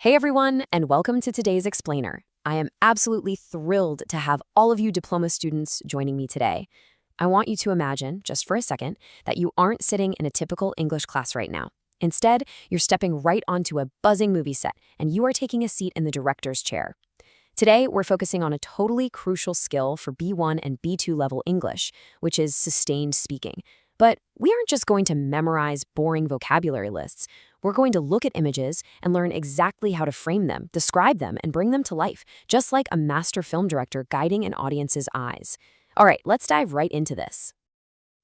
Hey everyone, and welcome to today's Explainer. I am absolutely thrilled to have all of you diploma students joining me today. I want you to imagine, just for a second, that you aren't sitting in a typical English class right now. Instead, you're stepping right onto a buzzing movie set, and you are taking a seat in the director's chair. Today, we're focusing on a totally crucial skill for B1 and B2 level English, which is sustained speaking. But we aren't just going to memorize boring vocabulary lists. We're going to look at images and learn exactly how to frame them, describe them, and bring them to life, just like a master film director guiding an audience's eyes. All right, let's dive right into this.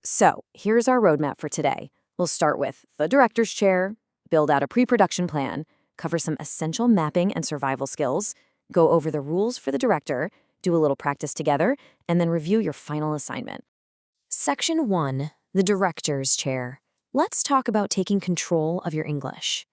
So, here's our roadmap for today. We'll start with the director's chair, build out a pre-production plan, cover some essential mapping and survival skills, go over the rules for the director, do a little practice together, and then review your final assignment. Section 1. The director's chair. Let's talk about taking control of your English.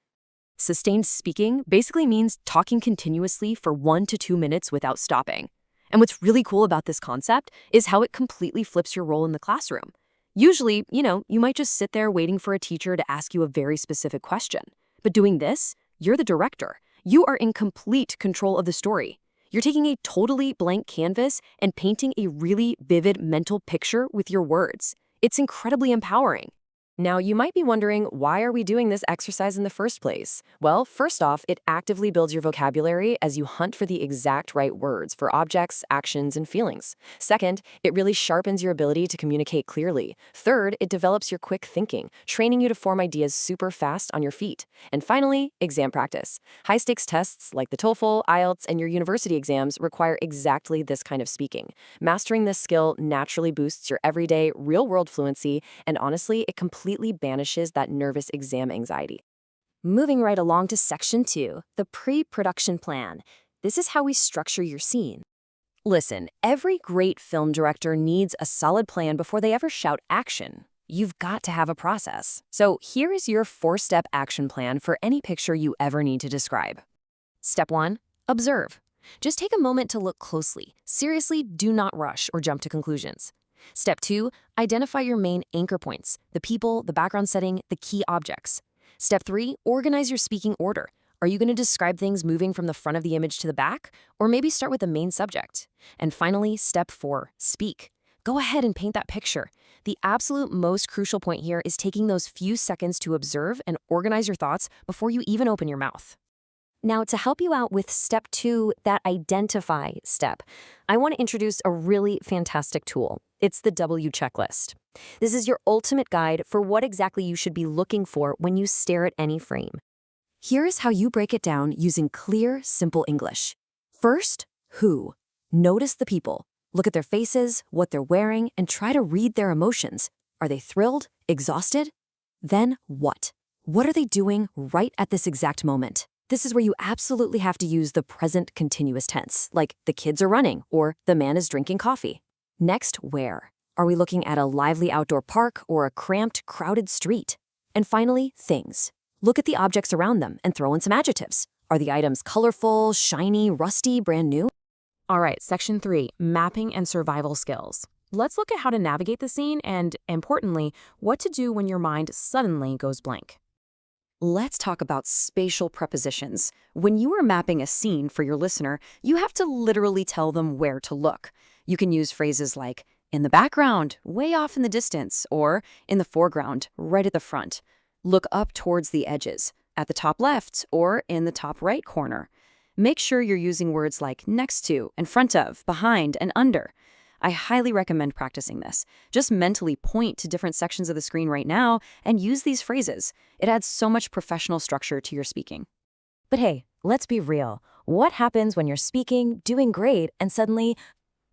Sustained speaking basically means talking continuously for 1 to 2 minutes without stopping. And what's really cool about this concept is how it completely flips your role in the classroom. Usually, you might just sit there waiting for a teacher to ask you a very specific question. But doing this, you're the director. You are in complete control of the story. You're taking a totally blank canvas and painting a really vivid mental picture with your words. It's incredibly empowering. Now, you might be wondering, why are we doing this exercise in the first place? Well, first off, it actively builds your vocabulary as you hunt for the exact right words for objects, actions, and feelings. Second, it really sharpens your ability to communicate clearly. Third, it develops your quick thinking, training you to form ideas super fast on your feet. And finally, exam practice. High-stakes tests like the TOEFL, IELTS, and your university exams require exactly this kind of speaking. Mastering this skill naturally boosts your everyday, real-world fluency, and honestly, it completely banishes that nervous exam anxiety. Moving right along to Section 2, the pre-production plan. This is how we structure your scene. Listen, every great film director needs a solid plan before they ever shout action. You've got to have a process. So here is your 4-step action plan for any picture you ever need to describe. Step 1, observe. Just take a moment to look closely. Seriously, do not rush or jump to conclusions. Step 2, identify your main anchor points, the people, the background setting, the key objects. Step 3, organize your speaking order. Are you going to describe things moving from the front of the image to the back? Or maybe start with the main subject? And finally, Step 4, speak. Go ahead and paint that picture. The absolute most crucial point here is taking those few seconds to observe and organize your thoughts before you even open your mouth. Now, to help you out with Step 2, that identify step, I want to introduce a really fantastic tool. It's the W checklist. This is your ultimate guide for what exactly you should be looking for when you stare at any frame. Here is how you break it down using clear, simple English. First, who? Notice the people. Look at their faces, what they're wearing, and try to read their emotions. Are they thrilled? Exhausted? Then what? What are they doing right at this exact moment? This is where you absolutely have to use the present continuous tense, like the kids are running or the man is drinking coffee. Next, where? Are we looking at a lively outdoor park or a cramped, crowded street? And finally, things. Look at the objects around them and throw in some adjectives. Are the items colorful, shiny, rusty, brand new? All right, Section 3, mapping and survival skills. Let's look at how to navigate the scene and, importantly, what to do when your mind suddenly goes blank. Let's talk about spatial prepositions. When you are mapping a scene for your listener, you have to literally tell them where to look. You can use phrases like, in the background, way off in the distance, or in the foreground, right at the front. Look up towards the edges, at the top left, or in the top right corner. Make sure you're using words like next to, in front of, behind, and under. I highly recommend practicing this. Just mentally point to different sections of the screen right now and use these phrases. It adds so much professional structure to your speaking. But hey, let's be real. What happens when you're speaking, doing great, and suddenly,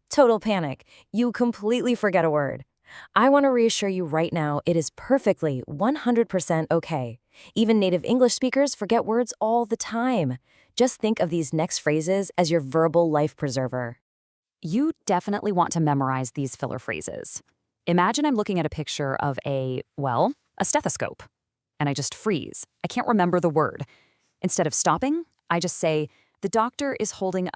total panic? You completely forget a word. I want to reassure you right now, it is perfectly 100% okay. Even native English speakers forget words all the time. Just think of these next phrases as your verbal life preserver. You definitely want to memorize these filler phrases. Imagine I'm looking at a picture of a stethoscope, and I just freeze. I can't remember the word. Instead of stopping, I just say, the doctor is holding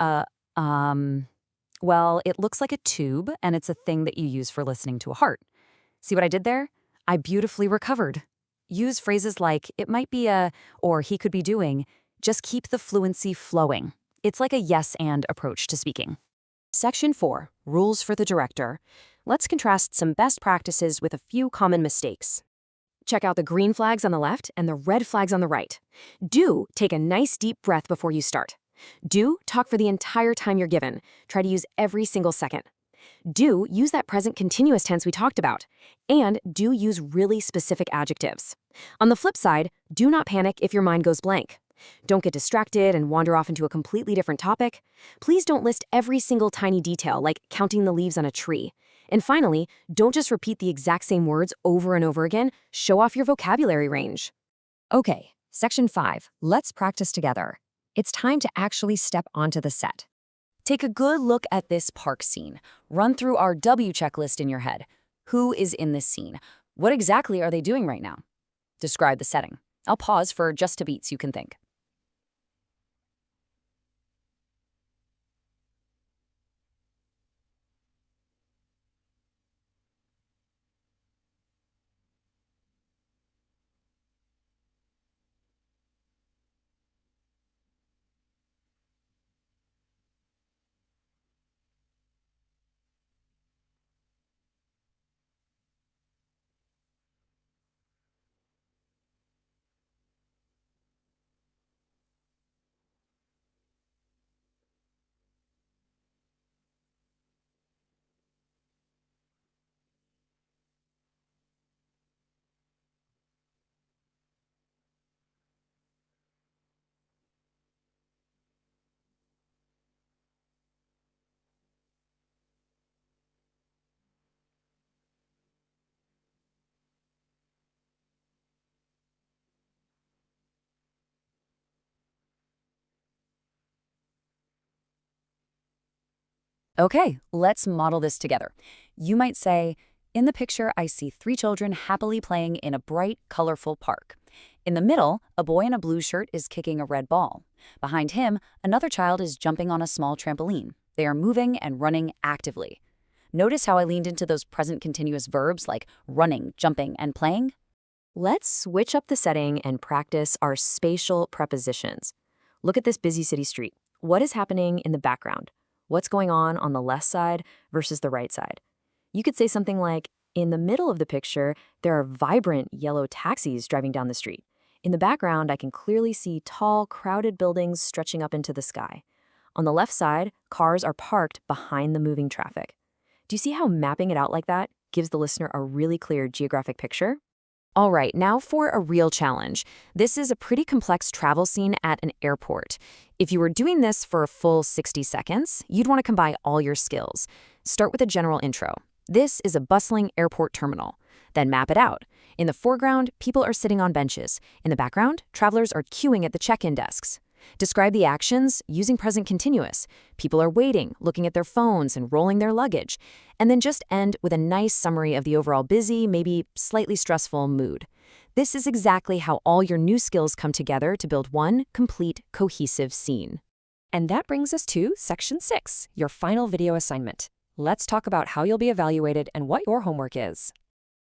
it looks like a tube, and it's a thing that you use for listening to a heart. See what I did there? I beautifully recovered. Use phrases like, it might be or he could be doing. Just keep the fluency flowing. It's like a yes and approach to speaking. Section 4, Rules for the Director. Let's contrast some best practices with a few common mistakes. Check out the green flags on the left and the red flags on the right. Do take a nice deep breath before you start. Do talk for the entire time you're given. Try to use every single second. Do use that present continuous tense we talked about. And do use really specific adjectives. On the flip side, do not panic if your mind goes blank. Don't get distracted and wander off into a completely different topic. Please don't list every single tiny detail, like counting the leaves on a tree. And finally, don't just repeat the exact same words over and over again. Show off your vocabulary range. Okay, Section 5. Let's practice together. It's time to actually step onto the set. Take a good look at this park scene. Run through our W checklist in your head. Who is in this scene? What exactly are they doing right now? Describe the setting. I'll pause for just a beat so you can think. Okay, let's model this together. You might say, in the picture, I see 3 children happily playing in a bright, colorful park. In the middle, a boy in a blue shirt is kicking a red ball. Behind him, another child is jumping on a small trampoline. They are moving and running actively. Notice how I leaned into those present continuous verbs like running, jumping, and playing? Let's switch up the setting and practice our spatial prepositions. Look at this busy city street. What is happening in the background? What's going on the left side versus the right side? You could say something like, in the middle of the picture, there are vibrant yellow taxis driving down the street. In the background, I can clearly see tall, crowded buildings stretching up into the sky. On the left side, cars are parked behind the moving traffic. Do you see how mapping it out like that gives the listener a really clear geographic picture? All right, now for a real challenge. This is a pretty complex travel scene at an airport. If you were doing this for a full 60 seconds, you'd want to combine all your skills. Start with a general intro. This is a bustling airport terminal. Then map it out. In the foreground, people are sitting on benches. In the background, travelers are queuing at the check-in desks. Describe the actions using present continuous. People are waiting, looking at their phones and rolling their luggage. And then just end with a nice summary of the overall busy, maybe slightly stressful mood. This is exactly how all your new skills come together to build one complete, cohesive scene. And that brings us to Section 6, your final video assignment. Let's talk about how you'll be evaluated and what your homework is.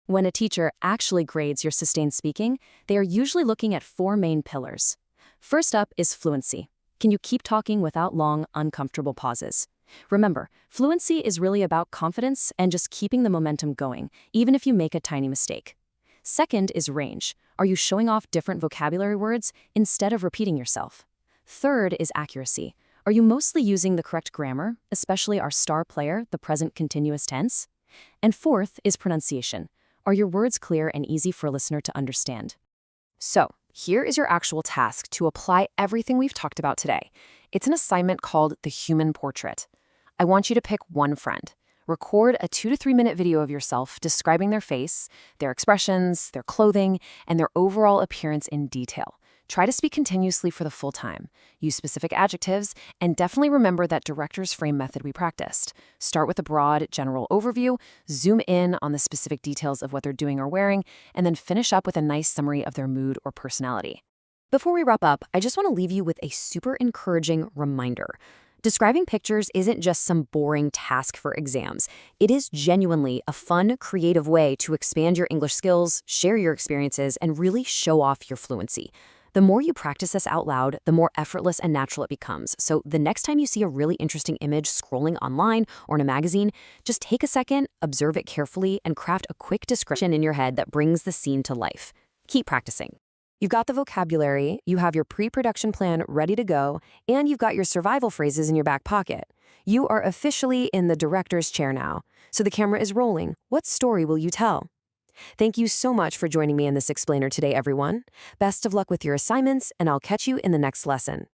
When a teacher actually grades your sustained speaking, they are usually looking at 4 main pillars. First up is fluency. Can you keep talking without long, uncomfortable pauses? Remember, fluency is really about confidence and just keeping the momentum going, even if you make a tiny mistake. Second is range. Are you showing off different vocabulary words instead of repeating yourself? Third is accuracy. Are you mostly using the correct grammar, especially our star player, the present continuous tense? And fourth is pronunciation. Are your words clear and easy for a listener to understand? So, here is your actual task to apply everything we've talked about today. It's an assignment called the Human Portrait. I want you to pick one friend. Record a 2 to 3 minute video of yourself describing their face, their expressions, their clothing, and their overall appearance in detail. Try to speak continuously for the full time. Use specific adjectives, and definitely remember that director's frame method we practiced. Start with a broad, general overview, zoom in on the specific details of what they're doing or wearing, and then finish up with a nice summary of their mood or personality. Before we wrap up, I just want to leave you with a super encouraging reminder. Describing pictures isn't just some boring task for exams. It is genuinely a fun, creative way to expand your English skills, share your experiences, and really show off your fluency. The more you practice this out loud, the more effortless and natural it becomes. So the next time you see a really interesting image scrolling online or in a magazine, just take a second, observe it carefully, and craft a quick description in your head that brings the scene to life. Keep practicing. You've got the vocabulary, you have your pre-production plan ready to go, and you've got your survival phrases in your back pocket. You are officially in the director's chair now. So the camera is rolling. What story will you tell? Thank you so much for joining me in this explainer today, everyone. Best of luck with your assignments, and I'll catch you in the next lesson.